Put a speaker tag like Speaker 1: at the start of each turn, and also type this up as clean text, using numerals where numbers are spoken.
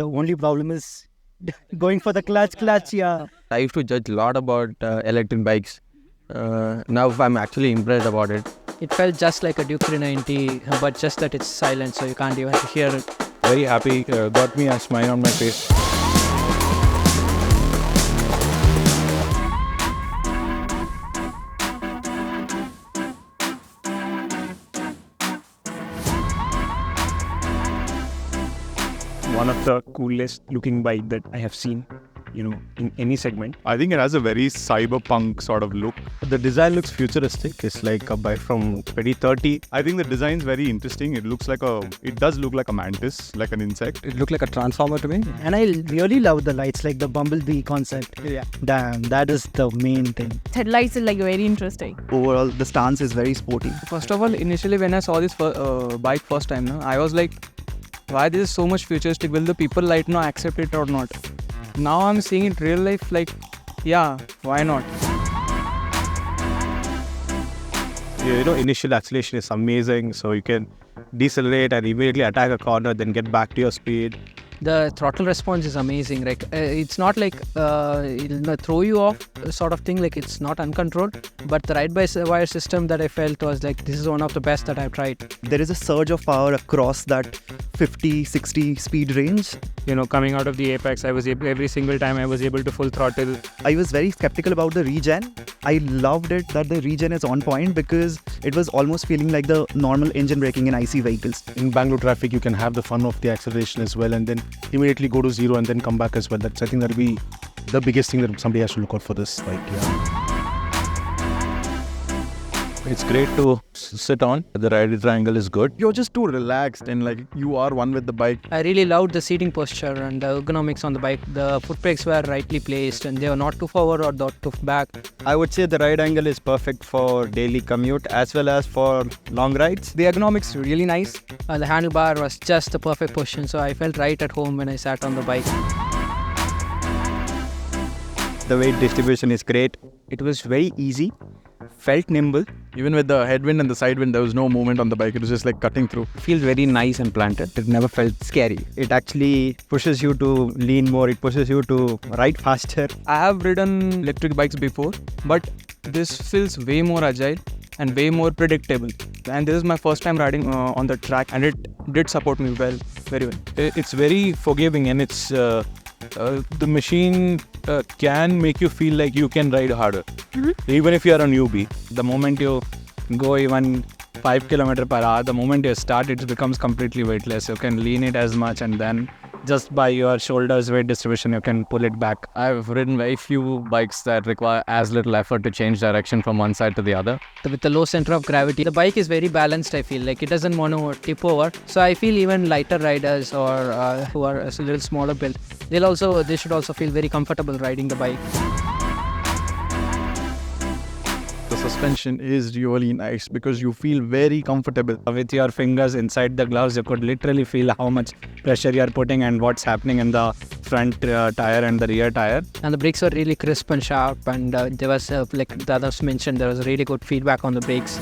Speaker 1: The only problem is going for the clutch, yeah.
Speaker 2: I used to judge a lot about electric bikes. Now I'm actually impressed about it.
Speaker 3: It felt just like a Duke 390, but just that it's silent, so you can't even hear it.
Speaker 4: Very happy, got me a smile on my face. One of the coolest looking bike that I have seen, in any segment.
Speaker 5: I think it has a very cyberpunk sort of look.
Speaker 4: The design looks futuristic. It's like a bike from 2030.
Speaker 5: I think the design is very interesting. It does look like a mantis, like an insect.
Speaker 2: It looked like a transformer to me.
Speaker 1: And I really love the lights, like the bumblebee concept.
Speaker 3: Yeah.
Speaker 1: Damn, that is the main thing.
Speaker 6: Headlights is like very interesting.
Speaker 7: Overall, the stance is very sporty.
Speaker 8: First of all, initially when I saw this bike first time, I was like, why this is so much futuristic? Will the people accept it or not? Now I'm seeing it real life, like, yeah, why not?
Speaker 4: Initial acceleration is amazing. So you can decelerate and immediately attack a corner, then get back to your speed.
Speaker 3: The throttle response is amazing. Like it's not like it'll throw you off sort of thing. Like it's not uncontrolled. But the ride-by-wire system that I felt was like, this is one of the best that I've tried.
Speaker 7: There is a surge of power across that 50, 60 speed range.
Speaker 8: Coming out of the apex, every single time I was able to full throttle.
Speaker 7: I was very skeptical about the regen. I loved it that the regen is on point because it was almost feeling like the normal engine braking in IC vehicles.
Speaker 4: In Bangalore traffic, you can have the fun of the acceleration as well, and then immediately go to zero and then come back as well. I think that'll be the biggest thing that somebody has to look out for this bike. Yeah.
Speaker 5: It's great to sit on. The ride triangle is good. You're just too relaxed and like you are one with the bike.
Speaker 3: I really loved the seating posture and the ergonomics on the bike. The foot brakes were rightly placed and they were not too forward or not too back.
Speaker 2: I would say the ride angle is perfect for daily commute as well as for long rides.
Speaker 8: The ergonomics really nice.
Speaker 3: The handlebar was just the perfect position, so I felt right at home when I sat on the bike.
Speaker 2: The weight distribution is great.
Speaker 7: It was very easy, felt nimble.
Speaker 5: Even with the headwind and the side wind, there was no movement on the bike. It was just like cutting through.
Speaker 2: It feels very nice and planted. It never felt scary. It actually pushes you to lean more. It pushes you to ride faster.
Speaker 8: I have ridden electric bikes before, but this feels way more agile and way more predictable. And this is my first time riding on the track, and it did support me very well.
Speaker 4: It's very forgiving, and it's the machine can make you feel like you can ride harder, even if you are a newbie.
Speaker 2: The moment you go even 5 km/h, the moment you start, it becomes completely weightless. You can lean it as much, and then just by your shoulders weight distribution, you can pull it back. I've ridden very few bikes that require as little effort to change direction from one side to the other.
Speaker 3: With the low center of gravity, the bike is very balanced, I feel. Like it doesn't want to tip over. So I feel even lighter riders or who are a little smaller build, they should also feel very comfortable riding the bike.
Speaker 5: The suspension is really nice because you feel very comfortable.
Speaker 2: With your fingers inside the gloves, you could literally feel how much pressure you are putting and what's happening in the front tire and the rear tire.
Speaker 3: And the brakes were really crisp and sharp, and there was, like the others mentioned, there was really good feedback on the brakes.